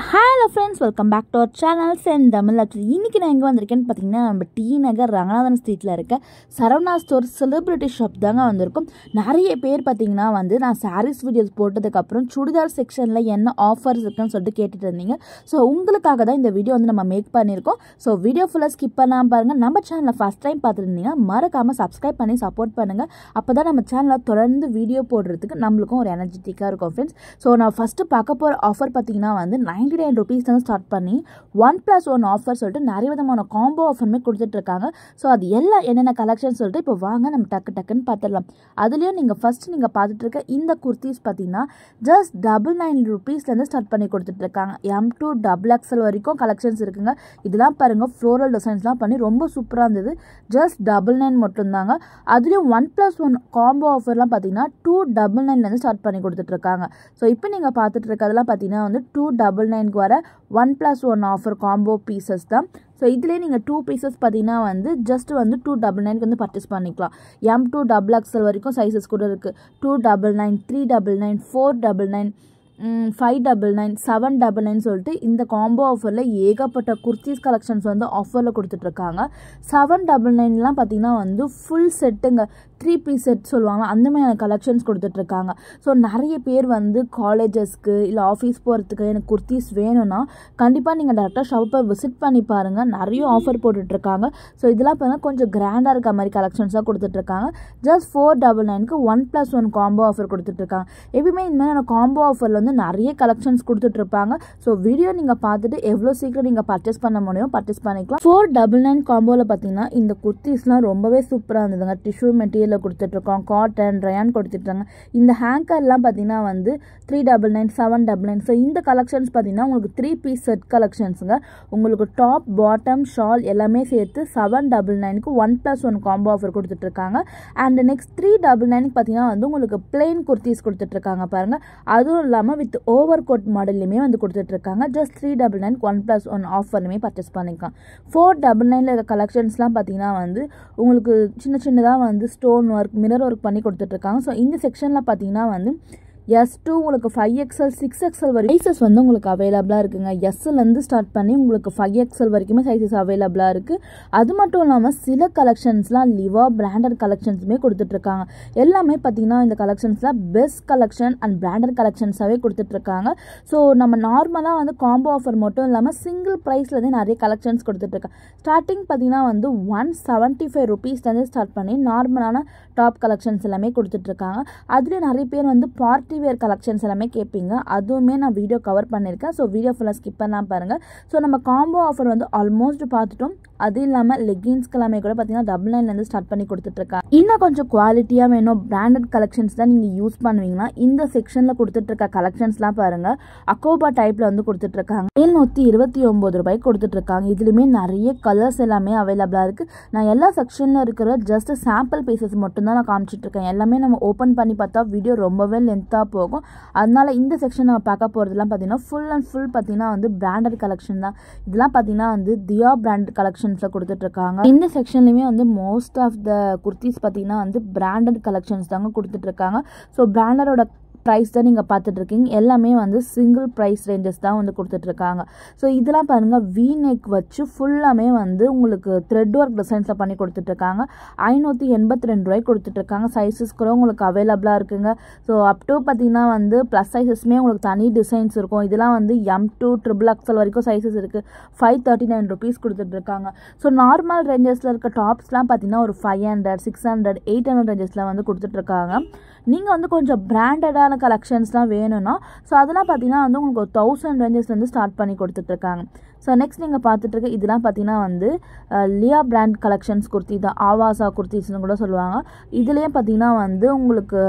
Hello friends, welcome back to our channel சென் தமிழ். இன்றைக்கி நான் எங்கே வந்திருக்கேன்னு பார்த்தீங்கன்னா, நம்ம டி நகர் ரங்கநாதன் ஸ்ட்ரீட்டில் இருக்க சரவணா ஸ்டோர் செலிப்ரிட்டி ஷாப் தாங்க வந்திருக்கும். நிறைய பேர் பார்த்தீங்கன்னா நான் சாரீஸ் வீடியோஸ் போட்டதுக்கப்புறம் சுடிதார் செக்ஷனில் என்ன ஆஃபர்ஸ் இருக்குன்னு சொல்லிட்டு கேட்டுட்டு இருந்தீங்க. ஸோ உங்களுக்காக தான் இந்த வீடியோ நம்ம மேக் பண்ணியிருக்கோம். ஸோ வீடியோ ஃபுல்லாக ஸ்கிப் பண்ணாமல் பாருங்கள். நம்ம சேனலில் ஃபஸ்ட் டைம் பார்த்துருந்தீங்கன்னா மறக்காமல் சப்ஸ்கிரைப் பண்ணி சப்போர்ட் பண்ணுங்கள். அப்போ தான் நம்ம சேனலில் தொடர்ந்து வீடியோ போடுறதுக்கு நம்மளுக்கும் ஒரு எனர்ஜெட்டிக்காக இருக்கும் ஃப்ரெண்ட்ஸ். ஸோ நான் ஃபஸ்ட்டு பார்க்க போகிற ஆஃபர் பார்த்தீங்கன்னா 99 rupees ஸ்டார்ட் பண்ணி 1+1 ஆஃபர் சொல்லிட்டு நிறைய விதமான காம்போ ஆஃபருமே கொடுத்துட்ருக்காங்க. ஸோ அது எல்லாம் என்னென்ன கலெக்ஷன் சொல்லிட்டு இப்போ வாங்க நம்ம டக்குன்னு பார்த்துடலாம். அதுலேயும் நீங்கள் பார்த்துட்டு இருக்க இந்த குர்த்திஸ் பார்த்தீங்கன்னா ஜஸ்ட் 99 rupeesலேருந்து ஸ்டார்ட் பண்ணி கொடுத்துட்ருக்காங்க. M2 XXL வரைக்கும் கலெக்ஷன்ஸ் இருக்குங்க. இதெல்லாம் பாருங்கள், ஃப்ளோரல் டிசைன்ஸ்லாம் பண்ணி ரொம்ப சூப்பராக இருந்தது. ஜஸ்ட் 99 மட்டும்தாங்க. அதுலேயும் 1+1 காம்போ ஆஃபர்லாம் பார்த்தீங்கன்னா 299 ஸ்டார்ட் பண்ணி கொடுத்துட்ருக்காங்க. ஸோ இப்போ நீங்கள் பார்த்துட்டு இருக்கிறதெல்லாம் பார்த்தீங்கன்னா 299 வர 1+1 ஆஃபர் காம்போ பீசஸ் தான். ஸோ இதிலே நீங்கள் 2 பீசஸ் பார்த்தீங்கன்னா ஜஸ்ட் 299 பர்ச்சேஸ் பண்ணிக்கலாம். M2 XXL வரைக்கும் சைஸஸ் கூட இருக்குது. 299, 399, 499, 599, 799 சொல்லிட்டு இந்த காம்போ ஆஃபரில் ஏகப்பட்ட குர்த்திஸ் கலெக்ஷன்ஸ் ஆஃபரில் கொடுத்துட்ருக்காங்க. 799லாம் பார்த்தீங்கன்னா ஃபுல் செட்டுங்க, 3 பீஸ் செட் சொல்லுவாங்க, அந்த மாதிரியான கலெக்ஷன்ஸ் கொடுத்துட்ருக்காங்க. ஸோ நிறைய பேர் காலேஜஸ்க்கு இல்லை ஆஃபீஸ் போகிறதுக்கு எனக்கு குர்த்திஸ் வேணும்னா கண்டிப்பாக நீங்கள் டேரெக்டாக ஷாப்பை விசிட் பண்ணி பாருங்கள். நிறைய ஆஃபர் போட்டுட்ருக்காங்க. ஸோ இதெல்லாம் பார்த்தீங்கன்னா கொஞ்சம் கிராண்டாக இருக்க மாதிரி கலெக்ஷன்ஸாக கொடுத்துட்ருக்காங்க. ஜஸ்ட் 499க்கு 1+1 காம்போ ஆஃபர் கொடுத்துட்ருக்காங்க. எப்பயுமே இந்த மாதிரியான காம்போ ஆஃபரில் நிறைய கலெக்ஷன்ஸ் கொடுத்துட்ருப்பாங்க. ஸோ வீடியோ நீங்கள் பார்த்துட்டு எவ்வளோ சீக்கிரம் நீங்கள் பர்ச்சேஸ் பண்ண முடியும் பர்ச்சேஸ் பண்ணிக்கலாம். 499 காம்போவில் பார்த்தீங்கன்னா இந்த குர்த்திஸ்லாம் ரொம்பவே சூப்பராக இருந்ததுங்க. டிஷ்யூ மெட்டீரியலில் கொடுத்துட்ருக்கோம், காட்டன், ரயான் கொடுத்துட்ருக்காங்க. இந்த ஹேங்கர்லாம் பார்த்தீங்கன்னா 399, 799. ஸோ இந்த கலெக்ஷன்ஸ் பார்த்தீங்கன்னா உங்களுக்கு 3 பீஸ் செட் கலெக்ஷன்ஸுங்க. உங்களுக்கு டாப், பாட்டம், ஷால் எல்லாமே சேர்த்து 799க்கு 1+1 காம்போ ஆஃபர் கொடுத்துட்ருக்காங்க. அண்ட் நெக்ஸ்ட் 399க்கு பார்த்தீங்கன்னா உங்களுக்கு பிளெயின் குர்த்திஸ் கொடுத்துட்ருக்காங்க பாருங்கள். அதுவும் இல்லாமல் வித் ஓவர் கோட் மாடல்லையுமே கொடுத்துட்ருக்காங்க. ஜஸ்ட் 399 1+1 ஆஃபர்லையுமே பர்ச்சேஸ் பண்ணிக்கலாம். 499 இருக்க கலெக்ஷன்ஸ்லாம் பார்த்தீங்கன்னா உங்களுக்கு சின்னதாக ஸ்டோன் ஒர்க், மிரர் ஒர்க் பண்ணி கொடுத்துட்ருக்காங்க. ஸோ இந்த செக்ஷனில் பார்த்தீங்கன்னா S2 உங்களுக்கு 5XL 6XL வரைக்கும் சைஸஸ் உங்களுக்கு அவைலபிளாக இருக்குங்க. எஸ்லேருந்து ஸ்டார்ட் பண்ணி உங்களுக்கு 5XL வரைக்குமே சைஸஸ் அவைலபிளாக இருக்குது. அது மட்டும் இல்லாமல் சில கலெக்ஷன்ஸ்லாம் லிவா பிராண்டட் கலெக்ஷன்ஸுமே கொடுத்துட்ருக்காங்க. எல்லாமே பார்த்தீங்கன்னா இந்த கலெக்ஷன்ஸ்லாம் பெஸ்ட் கலெக்ஷன் அண்ட் பிராண்டட் கலெக்ஷன்ஸாகவே கொடுத்துட்ருக்காங்க. ஸோ நம்ம நார்மலாக காம்போ ஆஃபர் மட்டும் இல்லாமல் சிங்கிள் ப்ரைஸ்லேருந்து நிறைய கலெக்ஷன்ஸ் கொடுத்துட்ருக்காங்க. ஸ்டார்டிங் பார்த்தீங்கன்னா 175 rupeesலேருந்து ஸ்டார்ட் பண்ணி நார்மலான டாப் கலெக்ஷன்ஸ் எல்லாமே கொடுத்துட்ருக்காங்க. அதுலேயே நிறைய பேர் பார்ட்டி வேர் கலெக்ஷன்ஸ் எல்லாமே கேட்பீங்க. அதுவுமே நான் வீடியோ கவர் பண்ணியிருக்கேன். ஸோ வீடியோ ஃபுல்லாக ஸ்கிப் பண்ணாமல் பாருங்கள். ஸோ நம்ம காம்போ ஆஃபர் ஆல்மோஸ்ட் பார்த்துட்டோம். அது இல்லாமல் லெகின்ஸ்க்கு எல்லாமே கூட பார்த்தீங்கன்னா 99லேருந்து ஸ்டார்ட் பண்ணி கொடுத்துட்ருக்காங்க. இன்னும் கொஞ்சம் குவாலிட்டியாக வேணும், பிராண்டட் கலெக்ஷன்ஸ் தான் நீங்கள் யூஸ் பண்ணுவீங்கன்னா இந்த செக்ஷனில் கொடுத்துட்ருக்க கலெக்ஷன்ஸ்லாம் பாருங்கள். அக்கோபா டைப்பில் கொடுத்துட்ருக்காங்க. 729 ரூபாய்க்கு கொடுத்துட்ருக்காங்க. இதுலேயுமே நிறைய கலர்ஸ் எல்லாமே அவைலபிளாக இருக்குது. நான் எல்லா செக்ஷனில் இருக்கிற ஜஸ்ட் சாம்பிள் பீசஸ் மட்டும்தான் நான் காமிச்சிட்ருக்கேன். எல்லாமே நம்ம ஓப்பன் பண்ணி பார்த்தா வீடியோ ரொம்பவே லென்த்தாக போகும். அதனால இந்த செக்ஷன் நம்ம பார்க்க போகிறதுலாம் பார்த்தீங்கன்னா ஃபுல் அண்ட் ஃபுல் பார்த்தீங்கன்னா பிராண்டட் கலெக்ஷன் தான். இதெல்லாம் பார்த்தீங்கன்னா தியா பிராண்டட் கலெக்ஷன்ஸில் கொடுத்துட்ருக்காங்க. இந்த செக்ஷன்லையுமே மோஸ்ட் ஆஃப் த குர்த்திஸ் பார்த்தீங்கன்னா பிராண்டட் கலெக்ஷன்ஸ் தாங்க கொடுத்துட்ருக்காங்க. ஸோ பிராண்டடோட ப்ரைஸ் தான் நீங்கள் பார்த்துட்ருக்கீங்க. எல்லாமே சிங்கிள் ப்ரைஸ் ரேஞ்சஸ் தான் கொடுத்துட்ருக்காங்க. ஸோ இதெல்லாம் பாருங்கள், வி நெக் வச்சு ஃபுல்லாமே உங்களுக்கு த்ரெட் ஒர்க் டிசைன்ஸில் பண்ணி கொடுத்துட்ருக்காங்க. 582 ரூபாய்க்கு கொடுத்துட்ருக்காங்க. சைஸஸ் கூட உங்களுக்கு அவைலபிளாக இருக்குங்க. ஸோ அப் டு பார்த்தீங்கன்னா ப்ளஸ் சைஸஸ்மே உங்களுக்கு தனி டிசைன்ஸ் இருக்கும். இதெல்லாம் M2 XXL வரைக்கும் சைஸஸ் இருக்குது. 539 rupees கொடுத்துட்ருக்காங்க. ஸோ நார்மல் ரேஞ்சஸில் இருக்க டாப்ஸ்லாம் பார்த்தீங்கன்னா ஒரு 500, 600, 800 ரேஞ்சஸில் கொடுத்துட்ருக்காங்க. நீங்கள் கொஞ்சம் பிராண்டடான கலெக்ஷன்ஸ்லாம் வேணும்னா ஸோ அதெல்லாம் பார்த்தீங்கன்னா உங்களுக்கு 1000 ரேஞ்சஸ்லேருந்து ஸ்டார்ட் பண்ணி கொடுத்துட்ருக்காங்க. ஸோ நெக்ஸ்ட் நீங்கள் பார்த்துட்ருக்க இதெல்லாம் பார்த்தீங்கன்னா லியா பிராண்ட் கலெக்ஷன்ஸ் குர்த்தி தான், ஆவாசா குர்த்திஸ்னு கூட சொல்லுவாங்க. இதுலேயே பார்த்தீங்கன்னா உங்களுக்கு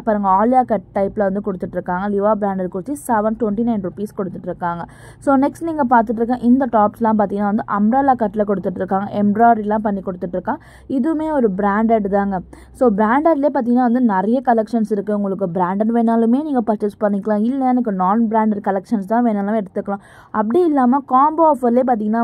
பாருங்கள் ஆலியா கட் டைப்பில் கொடுத்துட்ருக்காங்க. லிவா பிராண்டட் குர்த்தி 729 rupees கொடுத்துட்ருக்காங்க. ஸோ நெக்ஸ்ட் நீங்கள் பார்த்துட்ருக்க இந்த டாப்ஸ்லாம் பார்த்தீங்கன்னா அம்ப்ரல்லா கட்டில் கொடுத்துட்ருக்காங்க. எம்ப்ராய்டரிலாம் பண்ணி கொடுத்துட்ருக்காங்க. இதுவுமே ஒரு பிராண்டட் தாங்க. ஸோ பிராண்டட்லேயே பார்த்தீங்கன்னா நிறைய கலெக்ஷன்ஸ் இருக்குது. உங்களுக்கு பிராண்டட் வேணாலுமே நீங்கள் பர்ச்சேஸ் பண்ணிக்கலாம். இல்லை எனக்கு நான் பிராண்டட் கலெக்ஷன்ஸ் தான் வேணாலும் எடுத்துக்கலாம். அப்படி இல்லாமல் காம்போ ஆஃபர்லேயே பார்த்தீங்கன்னா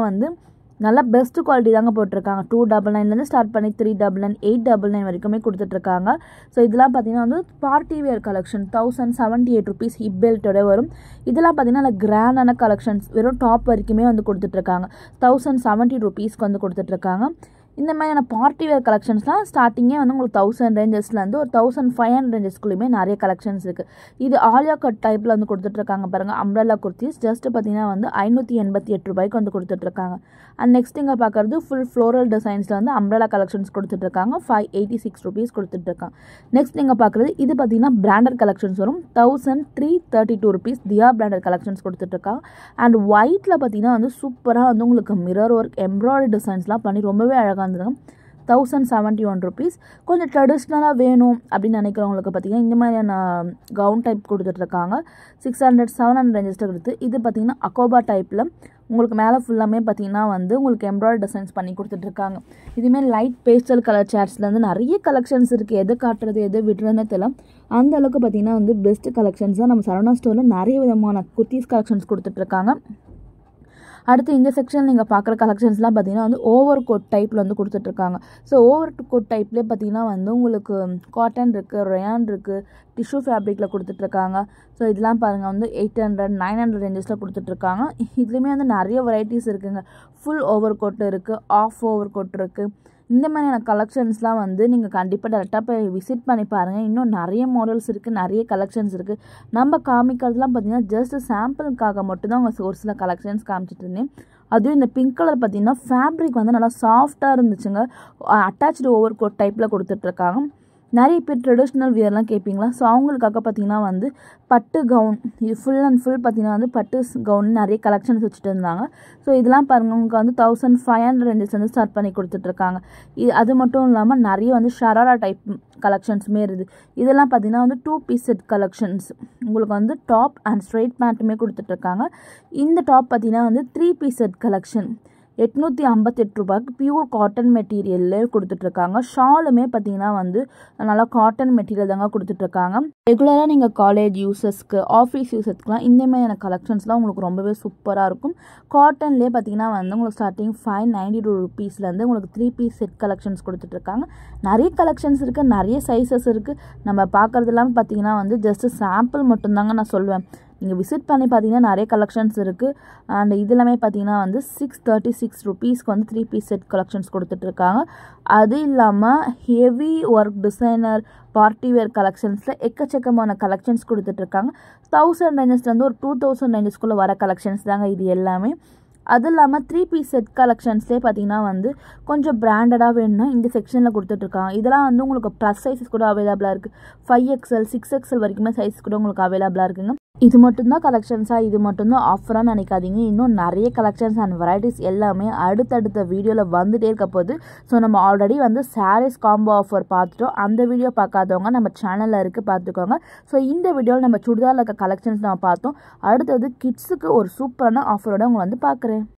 நல்லா பெஸ்ட் குவாலிட்டி தாங்க போட்டிருக்காங்க. 299 ஸ்டார்ட் பண்ணி 399 899 வரைக்குமே கொடுத்துட்ருக்காங்க. ஸோ இதெல்லாம் பார்த்தீங்கன்னா வந்து party wear collection 1078 rupees hip பெல்ட்டோட வரும். இதெல்லாம் பார்த்தீங்கன்னா நல்ல கிராண்டான கலெக்ஷன்ஸ் வெறும் டாப் வரைக்குமே வந்து கொடுத்துட்ருக்காங்க. 1070 ருபீஸ்க்கு வந்து கொடுத்துட்ருக்காங்க. இந்த மாதிரியான பார்ட்டி வேர் கலெக்ஷன்ஸ்லாம் ஸ்டார்டிங்கே வந்து உங்களுக்கு 1000 ரேஞ்சஸ்லேருந்து ஒரு 1500 ரேஞ்சஸ்குள்ளேயுமே நிறைய கலெக்ஷன்ஸ் இருக்குது. இது ஆலியா கட் டைப்பில் வந்து கொடுத்துட்ருக்காங்க பாருங்கள். அம்ப்ரெல்லா குர்த்திஸ் ஜஸ்ட் பார்த்தீங்கன்னா வந்து 588 ரூபாய்க்கு வந்து கொடுத்துட்ருக்காங்க. அண்ட் நெக்ஸ்ட் இங்கே பார்க்குறது ஃபுல் ஃப்ளோரல் டிசைன்ஸில் வந்து அம்ப்ரெல்லா கலெக்ஷன்ஸ் கொடுத்துட்ருக்காங்க. 586 ருபீஸ் கொடுத்துட்ருக்காங்க. நெக்ஸ்ட் நீங்கள் பார்க்குறது இது பார்த்தீங்கன்னா பிராண்டட் கலெக்ஷன்ஸ் வரும். 1332 ருபீஸ் தியா பிராண்டட் கலெக்ஷன்ஸ் கொடுத்துட்ருக்காங்க. அண்ட் ஒயிட்டில் பார்த்தீங்கன்னா வந்து சூப்பராக வந்து உங்களுக்கு மிரர் ஒர்க் எம்ப்ராய்டரி டிசைன்ஸ்லாம் பண்ணி ரொம்பவே அழகாக இருந்துருங்க. 1071 ருபீஸ். கொஞ்சம் ட்ரெடிஷ்னலாக வேணும் அப்படின்னு நினைக்கிறவங்களுக்கு பார்த்தீங்கன்னா இந்த மாதிரியான கவுன் டைப் கொடுத்துட்ருக்காங்க. 600 700 ரேஞ்சஸில் கொடுத்து இது பார்த்தீங்கன்னா அக்கோபா டைப்பில் உங்களுக்கு மேலே ஃபுல்லாமே பார்த்தீங்கன்னா வந்து உங்களுக்கு எம்ப்ராய்டரி டிசைன்ஸ் பண்ணி கொடுத்துட்ருக்காங்க. இதுமாரி லைட் பேஸ்டல் கலர் சேர்ட்ஸ்லேருந்து நிறைய கலெக்ஷன்ஸ் இருக்குது. எது காட்டுறது எது விடுறதுன்னு தெரியல. அந்த அளவுக்கு பார்த்தீங்கன்னா வந்து பெஸ்ட் கலெக்ஷன்ஸ் தான் நம்ம சரவணா ஸ்டோரில் நிறைய விதமான குர்த்திஸ் கலெக்ஷன்ஸ் கொடுத்துட்ருக்காங்க. அடுத்து இந்த செக்ஷன் நீங்கள் பார்க்குற கலெக்ஷன்ஸ்லாம் பார்த்தீங்கன்னா வந்து ஓவர் கோட் டைப்பில் வந்து கொடுத்துட்ருக்காங்க. ஸோ ஓவர் கோட் டைப்லேயே பார்த்தீங்கன்னா வந்து உங்களுக்கு காட்டன் இருக்குது, ரயான் இருக்குது, டிஷ்யூ ஃபேப்ரிக்கில் கொடுத்துட்ருக்காங்க. ஸோ இதெல்லாம் பாருங்கள் வந்து 800 900 ரேஞ்சஸில் கொடுத்துட்ருக்காங்க. இதுலேயுமே வந்து நிறைய வெரைட்டிஸ் இருக்குதுங்க. ஃபுல் ஓவர் கோட் இருக்குது, ஆஃப் ஓவர் கோட் இருக்குது. இந்த மாதிரியான கலெக்ஷன்ஸ்லாம் வந்து நீங்கள் கண்டிப்பாக டேரெக்டாக போய் விசிட் பண்ணி பாருங்கள். இன்னும் நிறைய மாடல்ஸ் இருக்குது, நிறைய கலெக்ஷன்ஸ் இருக்குது. நம்ம காமிக்கிறதுலாம் பார்த்தீங்கன்னா ஜஸ்ட் சாம்பிளுக்காக மட்டும்தான் அவங்க ஒரு சில கலெக்ஷன்ஸ் காமிச்சிட்டு இருந்தேன். அதுவும் இந்த பிங்க் கலர் பார்த்தீங்கன்னா ஃபேப்ரிக் வந்து நல்லா சாஃப்டாக இருந்துச்சுங்க. அட்டாச்சு ஓவர் கோட் டைப்பில் கொடுத்துட்ருக்காங்க. நிறைய பேர் ட்ரெடிஷ்னல் வியர்லாம் கேட்பீங்களா? ஸோ அவங்களுக்காக பார்த்தீங்கன்னா வந்து பட்டு கவுன் இது ஃபுல் அண்ட் ஃபுல் பார்த்தீங்கன்னா வந்து பட்டு கவுன் நிறைய கலெக்ஷன்ஸ் வச்சுட்டு இருந்தாங்க. ஸோ இதெல்லாம் பாருங்கள் உங்களுக்கு வந்து 1500 ரேஞ்சஸ் வந்து ஸ்டார்ட் பண்ணி கொடுத்துட்ருக்காங்க. அது மட்டும் இல்லாமல் நிறைய வந்து ஷராரா டைப் கலெக்ஷன்ஸுமே இருக்குது. இதெல்லாம் பார்த்தீங்கன்னா வந்து 2 பீஸ் செட் கலெக்ஷன்ஸ் உங்களுக்கு வந்து டாப் அண்ட் ஸ்ட்ரெயிட் பேண்ட்டுமே கொடுத்துட்ருக்காங்க. இந்த டாப் பார்த்தீங்கன்னா வந்து 3 பீஸ் செட் கலெக்ஷன் 858 ரூபாய்க்கு பியூர் காட்டன் மெட்டீரியல்லே கொடுத்துட்ருக்காங்க. ஷாலுமே பார்த்தீங்கன்னா வந்து நல்லா காட்டன் மெட்டீரியல் தாங்க கொடுத்துட்ருக்காங்க. ரெகுலராக நீங்கள் காலேஜ் யூசஸ்க்கு ஆஃபீஸ் யூசஸ்க்குலாம் இந்த மாதிரியான கலெக்ஷன்ஸ்லாம் உங்களுக்கு ரொம்பவே சூப்பராக இருக்கும். காட்டன்லேயே பார்த்தீங்கன்னா வந்து உங்களுக்கு ஸ்டார்டிங் 592 ருபீஸ்லேருந்து உங்களுக்கு 3 பீஸ் செட் கலெக்ஷன்ஸ் கொடுத்துட்ருக்காங்க. நிறைய கலெக்ஷன்ஸ் இருக்குது, நிறைய சைஸஸ் இருக்குது. நம்ம பார்க்குறதுலாம் பார்த்தீங்கன்னா வந்து ஜஸ்ட்டு சாம்பிள் மட்டும்தாங்க நான் சொல்லுவேன். நீங்கள் விசிட் பண்ணி பார்த்தீங்கன்னா நிறைய கலெக்ஷன்ஸ் இருக்குது. அண்ட் இது எல்லாமே பார்த்தீங்கன்னா வந்து 636 ருபீஸ்க்கு வந்து 3 பீஸ் செட் கலெக்ஷன்ஸ் கொடுத்துட்ருக்காங்க. அது இல்லாமல் heavy work designer party wear கலெக்ஷன்ஸில் எக்கச்சக்கமான கலெக்ஷன்ஸ் கொடுத்துட்ருக்காங்க. 1000 ரேஞ்சஸ்லேருந்து ஒரு 2000 ரேஞ்சஸ்குள்ளே வர கலெக்ஷன்ஸ் தாங்க இது எல்லாமே. அது இல்லாமல் 3 பீஸ் செட் கலெக்ஷன்ஸ்லேயே பார்த்தீங்கன்னா வந்து கொஞ்சம் பிராண்டடாக வேணும்னா இந்த செக்ஷனில் கொடுத்துட்ருக்காங்க. இதெல்லாம் வந்து உங்களுக்கு ப்ளஸ் சைஸஸ் கூட அவைலபிளாக இருக்குது. 5XL 6XL வரைக்குமே சைஸ் கூட உங்களுக்கு அவைலபிளாக இருக்குங்க. இது மட்டும்தான் கலெக்ஷன்ஸாக, இது மட்டும்தான் ஆஃபராக நினைக்காதீங்க. இன்னும் நிறைய கலெக்ஷன்ஸ் அண்ட் வெரைட்டிஸ் எல்லாமே அடுத்தடுத்த வீடியோவில் வந்துகிட்டே இருக்க போகுது. ஸோ நம்ம ஆல்ரெடி வந்து சாரீஸ் காம்போ ஆஃபர் பார்த்துட்டோம். அந்த வீடியோ பார்க்காதவங்க நம்ம சேனலில் இருக்குது பார்த்துக்கோங்க. ஸோ இந்த வீடியோவில் நம்ம சுடிதாரில் இருக்க கலெக்ஷன்ஸ் நம்ம பார்த்தோம். அடுத்தது கிட்ஸுக்கு ஒரு சூப்பரான ஆஃபரோட உங்களை வந்து பார்க்குறேன்.